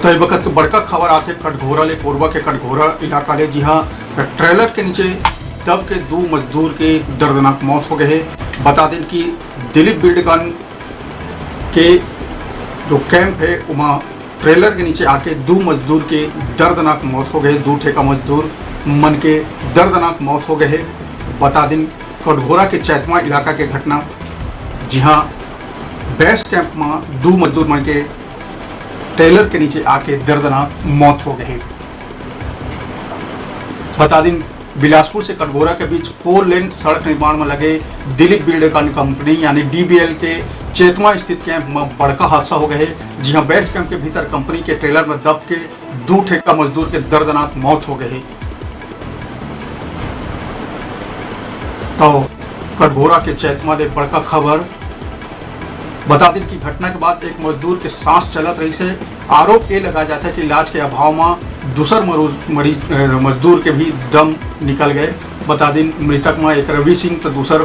तो ये वक्त के बड़का खबर आते कटघोरा ले कोरबा के कटघोरा इलाका ले। जी हाँ, ट्रेलर के नीचे दब के 2 मजदूर के दर्दनाक मौत हो गए है। बता दें कि दिलीप बिल्डकॉन के जो कैंप है वहाँ ट्रेलर के नीचे आके 2 मजदूर के दर्दनाक मौत हो गए। 2 ठेका मजदूर मन के दर्दनाक मौत हो गए है। बता दें कटघोरा के चैतमा इलाका के घटना। जी हाँ, बेस कैंप में 2 मजदूर मन के ट्रेलर के नीचे आके दर्दनाक मौत हो गई। बता दें बिलासपुर से कटघोरा के बीच 4 लेन सड़क निर्माण में लगे दिलीप बिल्डकॉन कंपनी यानी डीबीएल के चेतमा स्थित कैंप में बड़का हादसा हो गए। जी हाँ, बेस कैंप के भीतर कंपनी के ट्रेलर में दब के 2 ठेका मजदूर के दर्दनाक मौत हो गई। तो कटघोरा के चैतमा दे बड़का खबर। बता दें कि घटना के बाद एक मजदूर के सांस चलत रही से आरोप ये लगाया जाता है कि इलाज के अभाव में दूसर मजदूर के भी दम निकल गए। बता दें मृतक में एक रवि सिंह तो दूसर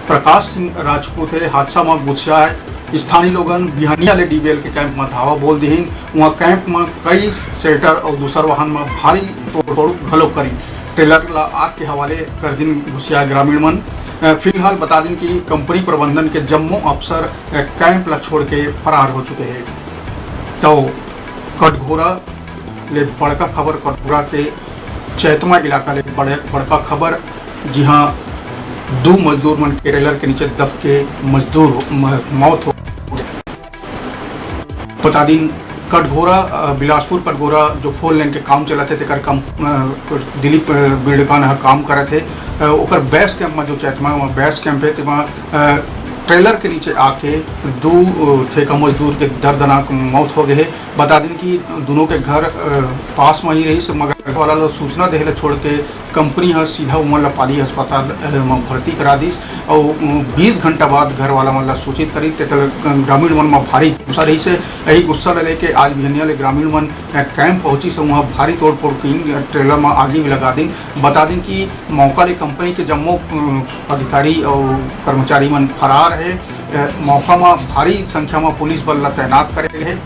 प्रकाश सिंह राजपूत है। हादसा में गुस्सा है। स्थानीय लोगन बिहनिया ले डीबीएल के कैंप में धावा बोल दीन। वहाँ कैंप में कई शेल्टर और दूसर वाहन में भारी तोड़ घलो करी। ट्रेलर ला आग के हवाले कर दिन घुसिया ग्रामीण मन। फिलहाल बता दें कि कंपनी प्रबंधन के जम्मू अफसर कैंप ला छोड़ के फरार हो चुके हैं। तो कटघोरा ले बड़का खबर, कटघोरा के चैतमा इलाका ले बड़का खबर। जी हाँ, 2 मजदूर मन के ट्रेलर के नीचे दब के मजदूर मौत हो गई। बता दें कटघोरा बिलासपुर कटघोरा जो 4 लेन के काम चलते थे दिलीप बिल्डकॉन काम करे थे। ओकर बेस कैंप में जो चैतमा वहाँ बेस कैंप है वहाँ ट्रेलर के नीचे आके 2 ठेका मजदूर के दर्दनाक मौत हो गए है। बता दें कि दोनों के घर पास में ही रही, मगर घर वाला सूचना देहले छोड़ के कंपनी है सीधा उमर पाली अस्पताल में भर्ती करा दी और 20 घंटा बाद घर वाला मतलब सूचित करी। ग्रामीण मन में भारी गुस्सा रही से यही गुस्सा लेके आज बिहनिया ले ग्रामीण मन कैंप पहुंची से वहाँ भारी तोड़ फोड़ की ट्रेलर में आगे भी लगा दी। बता दें कि मौका ले कंपनी के जम्मू अधिकारी और कर्मचारी मन फरार है। मौका में भारी संख्या में पुलिस बल तैनात करे है।